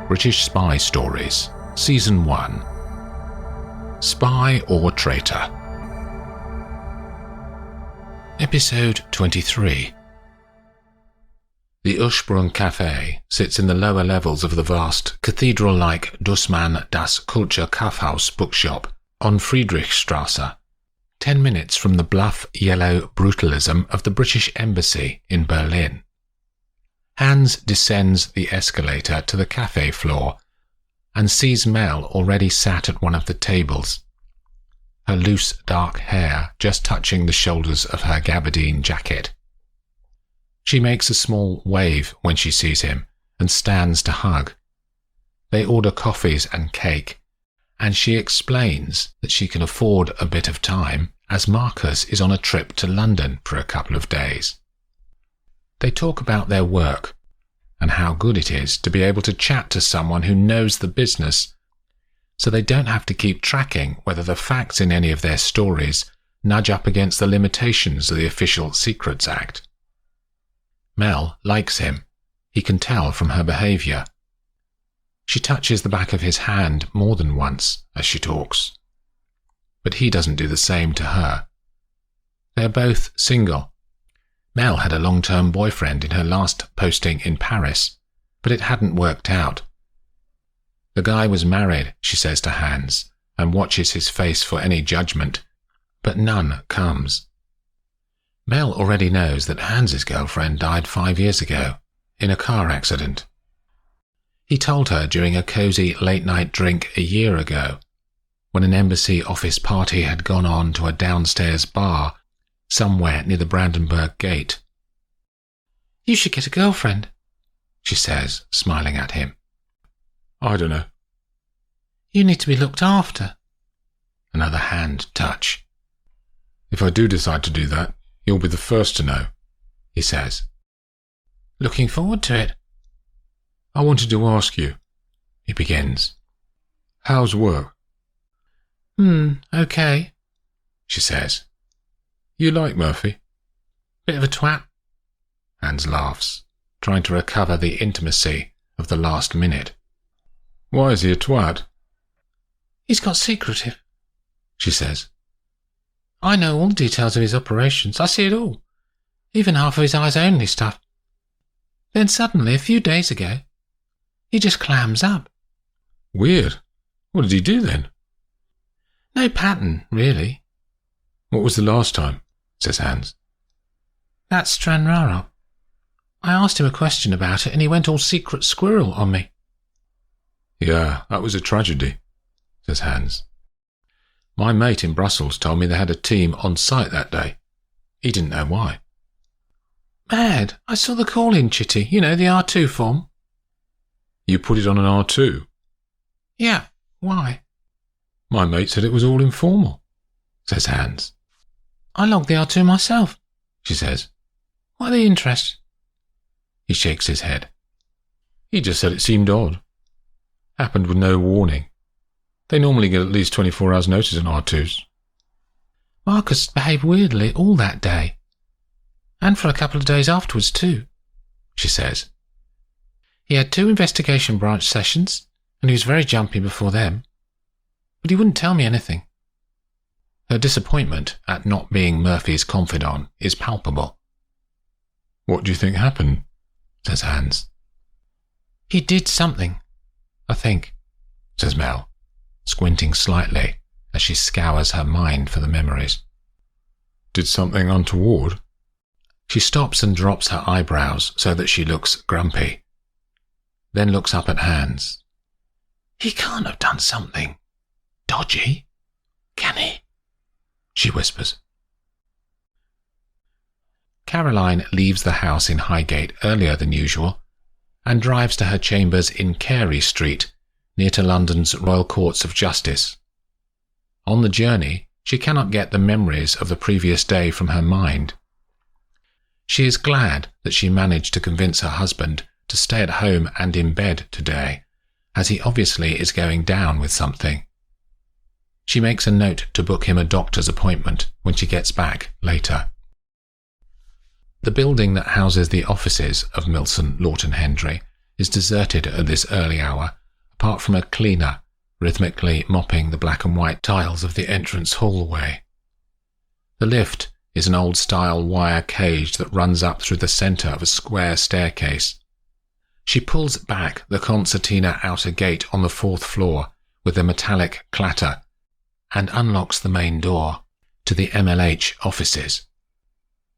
British Spy Stories, Season 1. Spy or Traitor. Episode 23. The Ursprung Café sits in the lower levels of the vast, cathedral-like Dussmann das Kultur Kaufhaus bookshop on Friedrichstrasse, 10 minutes from the bluff yellow brutalism of the British Embassy in Berlin. Hans descends the escalator to the cafe floor and sees Mel already sat at one of the tables, her loose dark hair just touching the shoulders of her gabardine jacket. She makes a small wave when she sees him and stands to hug. They order coffees and cake, and she explains that she can afford a bit of time as Marcus is on a trip to London for a couple of days. They talk about their work and how good it is to be able to chat to someone who knows the business, so they don't have to keep tracking whether the facts in any of their stories nudge up against the limitations of the Official Secrets Act. Mel likes him. He can tell from her behaviour. She touches the back of his hand more than once as she talks, but he doesn't do the same to her. They're both single. Mel had a long-term boyfriend in her last posting in Paris, but it hadn't worked out. The guy was married, she says to Hans, and watches his face for any judgment, but none comes. Mel already knows that Hans's girlfriend died 5 years ago, in a car accident. He told her during a cosy late-night drink a year ago, when an embassy office party had gone on to a downstairs bar somewhere near the Brandenburg Gate. "You should get a girlfriend," she says, smiling at him. "I don't know." "You need to be looked after." Another hand touch. "If I do decide to do that, you'll be the first to know," he says. "Looking forward to it." "I wanted to ask you," he begins. "How's work?" Okay," she says. "You like Murphy?" "Bit of a twat." Hans laughs, trying to recover the intimacy of the last minute. "Why is he a twat?" "He's got secretive," she says. "I know all the details of his operations. I see it all. Even half of his eyes-only stuff. Then suddenly, a few days ago, he just clams up." "Weird. What did he do then?" "No pattern, really." "What was the last time?" says Hans. "That's Stranraer. I asked him a question about it and he went all secret squirrel on me." "Yeah, that was a tragedy," says Hans. "My mate in Brussels told me they had a team on site that day. He didn't know why." "Mad. I saw the call-in chitty, you know, the R2 form." "You put it on an R2? "Yeah, why?" "My mate said it was all informal," says Hans. "I logged the R2 myself," she says. "What are the interests?" He shakes his head. "He just said it seemed odd. Happened with no warning. They normally get at least 24 hours notice on R2s. "Marcus behaved weirdly all that day. And for a couple of days afterwards too," she says. "He had 2 investigation branch sessions, and he was very jumpy before them. But he wouldn't tell me anything." Her disappointment at not being Murphy's confidant is palpable. "What do you think happened?" says Hans. "He did something, I think," says Mel, squinting slightly as she scours her mind for the memories. "Did something untoward?" She stops and drops her eyebrows so that she looks grumpy, then looks up at Hans. "He can't have done something dodgy, can he?" she whispers. Caroline leaves the house in Highgate earlier than usual and drives to her chambers in Carey Street, near to London's Royal Courts of Justice. On the journey, she cannot get the memories of the previous day from her mind. She is glad that she managed to convince her husband to stay at home and in bed today, as he obviously is going down with something. She makes a note to book him a doctor's appointment when she gets back later. The building that houses the offices of Milson Lawton Hendry is deserted at this early hour, apart from a cleaner rhythmically mopping the black and white tiles of the entrance hallway. The lift is an old-style wire cage that runs up through the centre of a square staircase. She pulls back the concertina outer gate on the 4th floor with a metallic clatter and unlocks the main door to the MLH offices.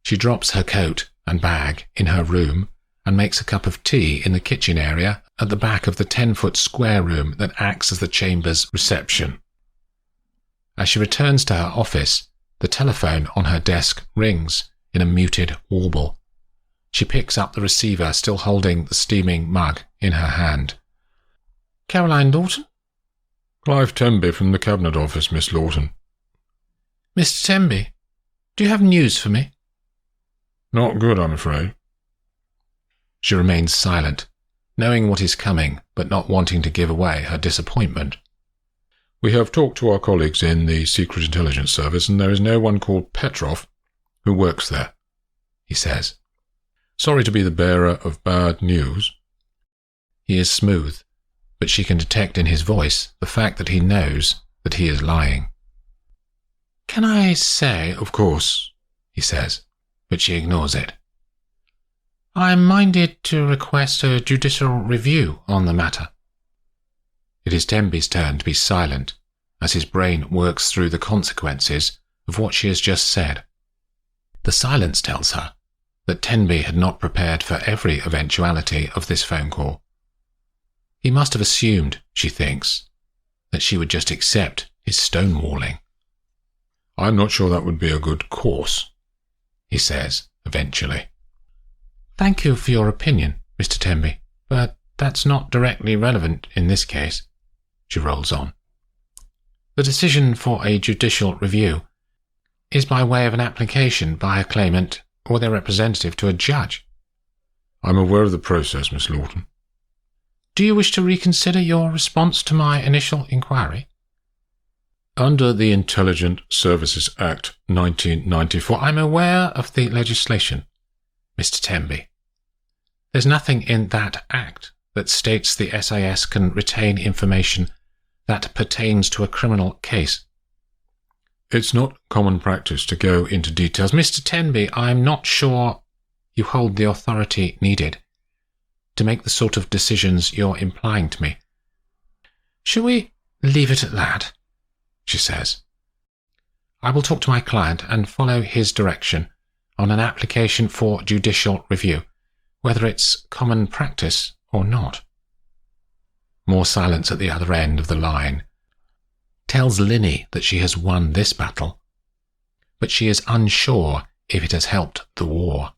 She drops her coat and bag in her room and makes a cup of tea in the kitchen area at the back of the 10-foot square room that acts as the chamber's reception. As she returns to her office, the telephone on her desk rings in a muted warble. She picks up the receiver, still holding the steaming mug in her hand. Caroline Lawton? Clive Tenby from the Cabinet Office, Miss Lawton. Mr. Tenby, do you have news for me? Not good, I'm afraid. She remains silent, knowing what is coming, but not wanting to give away her disappointment. We have talked to our colleagues in the Secret Intelligence Service, and there is no one called Petrov who works there, he says. Sorry to be the bearer of bad news. He is smooth, but she can detect in his voice the fact that he knows that he is lying. Can I say, of course, he says, but she ignores it. I am minded to request a judicial review on the matter. It is Tenby's turn to be silent as his brain works through the consequences of what she has just said. The silence tells her that Tenby had not prepared for every eventuality of this phone call. He must have assumed, she thinks, that she would just accept his stonewalling. I'm not sure that would be a good course, he says eventually. Thank you for your opinion, Mr. Tenby, but that's not directly relevant in this case, she rolls on. The decision for a judicial review is by way of an application by a claimant or their representative to a judge. I'm aware of the process, Miss Lawton. Do you wish to reconsider your response to my initial inquiry? Under the Intelligent Services Act 1994, I'm aware of the legislation, Mr. Tenby. There's nothing in that act that states the SAS can retain information that pertains to a criminal case. It's not common practice to go into details. Mr. Tenby, I'm not sure you hold the authority needed to make the sort of decisions you're implying to me. Shall we leave it at that? She says. I will talk to my client and follow his direction on an application for judicial review, whether it's common practice or not. More silence at the other end of the line. Tells Linny that she has won this battle, but she is unsure if it has helped the war.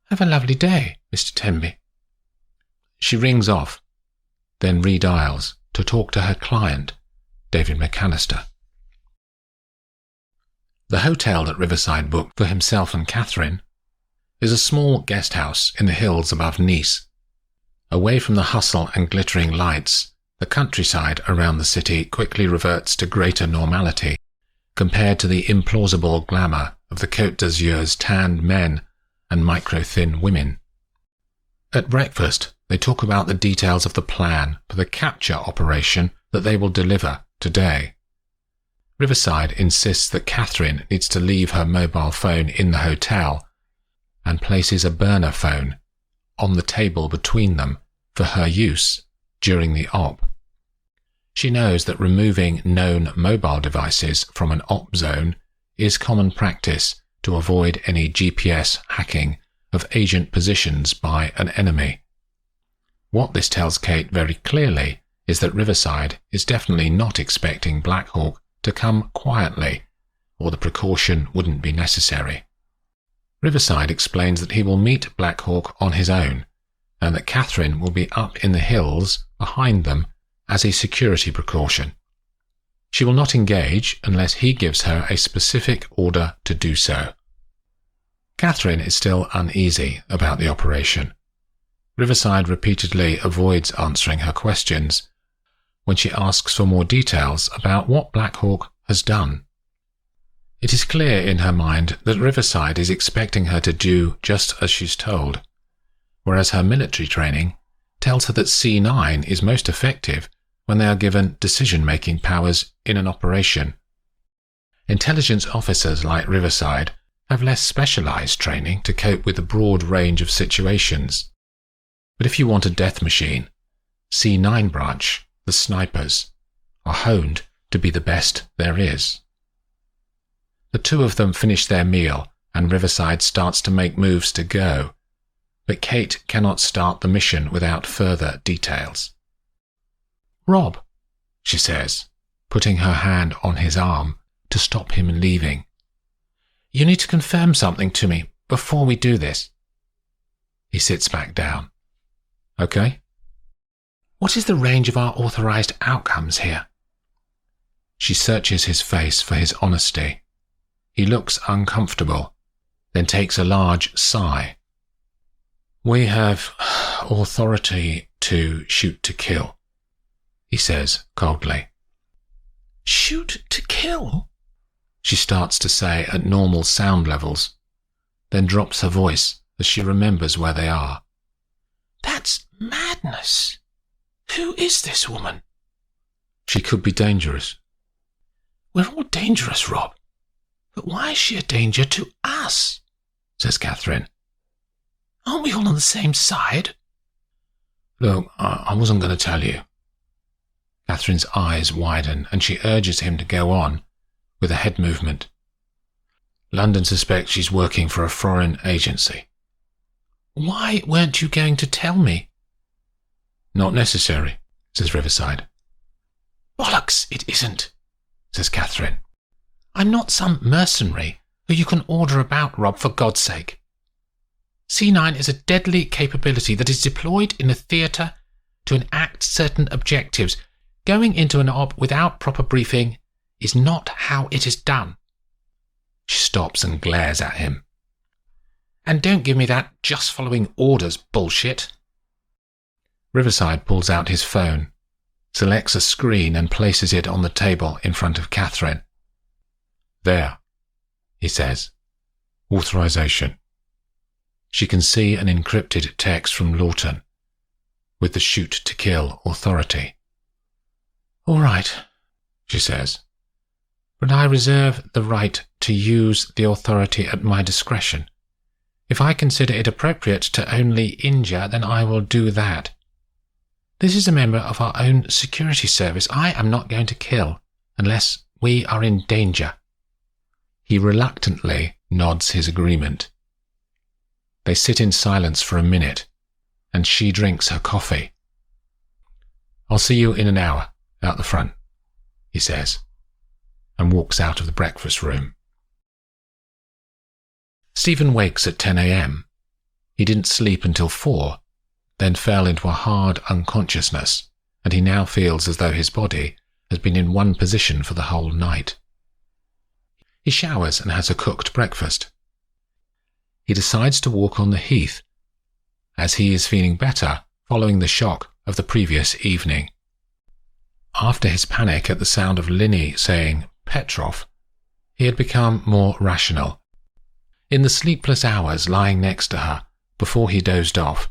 Have a lovely day, Mr. Tenby. She rings off, then redials to talk to her client, David McAllister. The hotel that Riverside booked for himself and Catherine is a small guest house in the hills above Nice. Away from the hustle and glittering lights, the countryside around the city quickly reverts to greater normality compared to the implausible glamour of the Côte d'Azur's tanned men and micro-thin women. At breakfast, they talk about the details of the plan for the capture operation that they will deliver today. Riverside insists that Catherine needs to leave her mobile phone in the hotel and places a burner phone on the table between them for her use during the op. She knows that removing known mobile devices from an op zone is common practice to avoid any GPS hacking of agent positions by an enemy. What this tells Kate very clearly is that Riverside is definitely not expecting Black Hawk to come quietly, or the precaution wouldn't be necessary. Riverside explains that he will meet Black Hawk on his own, and that Catherine will be up in the hills behind them as a security precaution. She will not engage unless he gives her a specific order to do so. Catherine is still uneasy about the operation. Riverside repeatedly avoids answering her questions when she asks for more details about what Black Hawk has done. It is clear in her mind that Riverside is expecting her to do just as she's told, whereas her military training tells her that C9 is most effective when they are given decision-making powers in an operation. Intelligence officers like Riverside have less specialized training to cope with a broad range of situations. But if you want a death machine, C9 branch, the snipers, are honed to be the best there is. The two of them finish their meal and Riverside starts to make moves to go, but Kate cannot start the mission without further details. "Rob," she says, putting her hand on his arm to stop him leaving. "You need to confirm something to me before we do this." He sits back down. "Okay." "What is the range of our authorized outcomes here?" She searches his face for his honesty. He looks uncomfortable, then takes a large sigh. "We have authority to shoot to kill," he says coldly. "Shoot to kill?" she starts to say at normal sound levels, then drops her voice as she remembers where they are. "That's madness. Who is this woman?" "She could be dangerous." "We're all dangerous, Rob. But why is she a danger to us?" says Catherine. "Aren't we all on the same side?" "Look, I wasn't going to tell you." Catherine's eyes widen and she urges him to go on, with a head movement. "London suspects she's working for a foreign agency." "Why weren't you going to tell me?" "Not necessary," says Riverside. "Bollocks, it isn't," says Catherine. "I'm not some mercenary who you can order about, Rob, for God's sake. C9 is a deadly capability that is deployed in a theatre to enact certain objectives. Going into an op without proper briefing is not how it is done." She stops and glares at him. "And don't give me that just following orders bullshit." Riverside pulls out his phone, selects a screen and places it on the table in front of Catherine. "There," he says. "Authorization." She can see an encrypted text from Lawton, with the shoot to kill authority. "All right," she says, "but I reserve the right to use the authority at my discretion. If I consider it appropriate to only injure, then I will do that. This is a member of our own security service. I am not going to kill unless we are in danger." He reluctantly nods his agreement. They sit in silence for a minute, and she drinks her coffee. "I'll see you in an hour, out the front," he says, and walks out of the breakfast room. Stephen wakes at 10 a.m. He didn't sleep until 4, then fell into a hard unconsciousness, and he now feels as though his body has been in one position for the whole night. He showers and has a cooked breakfast. He decides to walk on the heath, as he is feeling better following the shock of the previous evening. After his panic at the sound of Linny saying Petrov, he had become more rational. In the sleepless hours lying next to her, before he dozed off,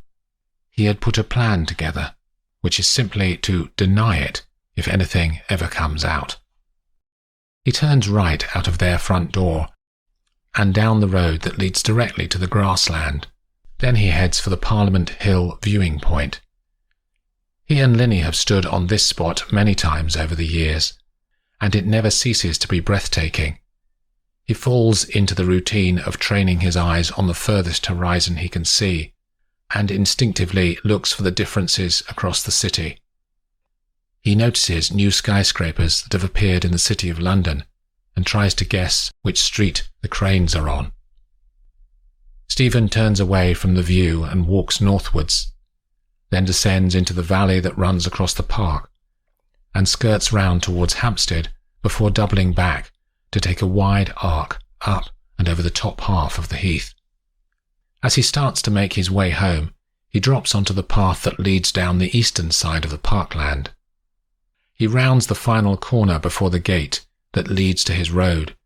he had put a plan together, which is simply to deny it if anything ever comes out. He turns right out of their front door and down the road that leads directly to the grassland. Then he heads for the Parliament Hill viewing point. He and Linny have stood on this spot many times over the years, and it never ceases to be breathtaking. He falls into the routine of training his eyes on the furthest horizon he can see, and instinctively looks for the differences across the city. He notices new skyscrapers that have appeared in the City of London, and tries to guess which street the cranes are on. Stephen turns away from the view and walks northwards, then descends into the valley that runs across the park, and skirts round towards Hampstead before doubling back to take a wide arc up and over the top half of the heath. As he starts to make his way home, he drops onto the path that leads down the eastern side of the parkland. He rounds the final corner before the gate that leads to his road,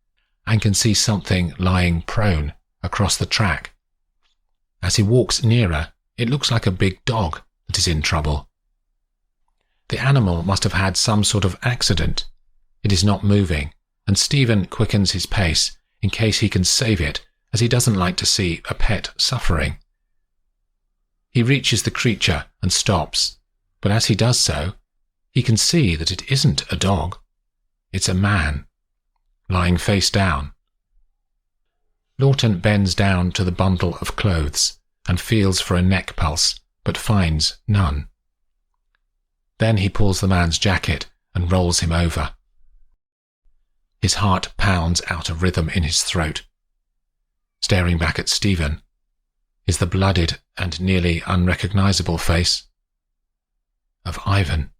and can see something lying prone across the track. As he walks nearer, it looks like a big dog that that is in trouble. The animal must have had some sort of accident. It is not moving, and Stephen quickens his pace in case he can save it, as he doesn't like to see a pet suffering. He reaches the creature and stops, but as he does so, he can see that it isn't a dog. It's a man, lying face down. Lawton bends down to the bundle of clothes and feels for a neck pulse, but finds none. Then he pulls the man's jacket and rolls him over. His heart pounds out a rhythm in his throat. Staring back at Stephen is the blooded and nearly unrecognizable face of Ivan.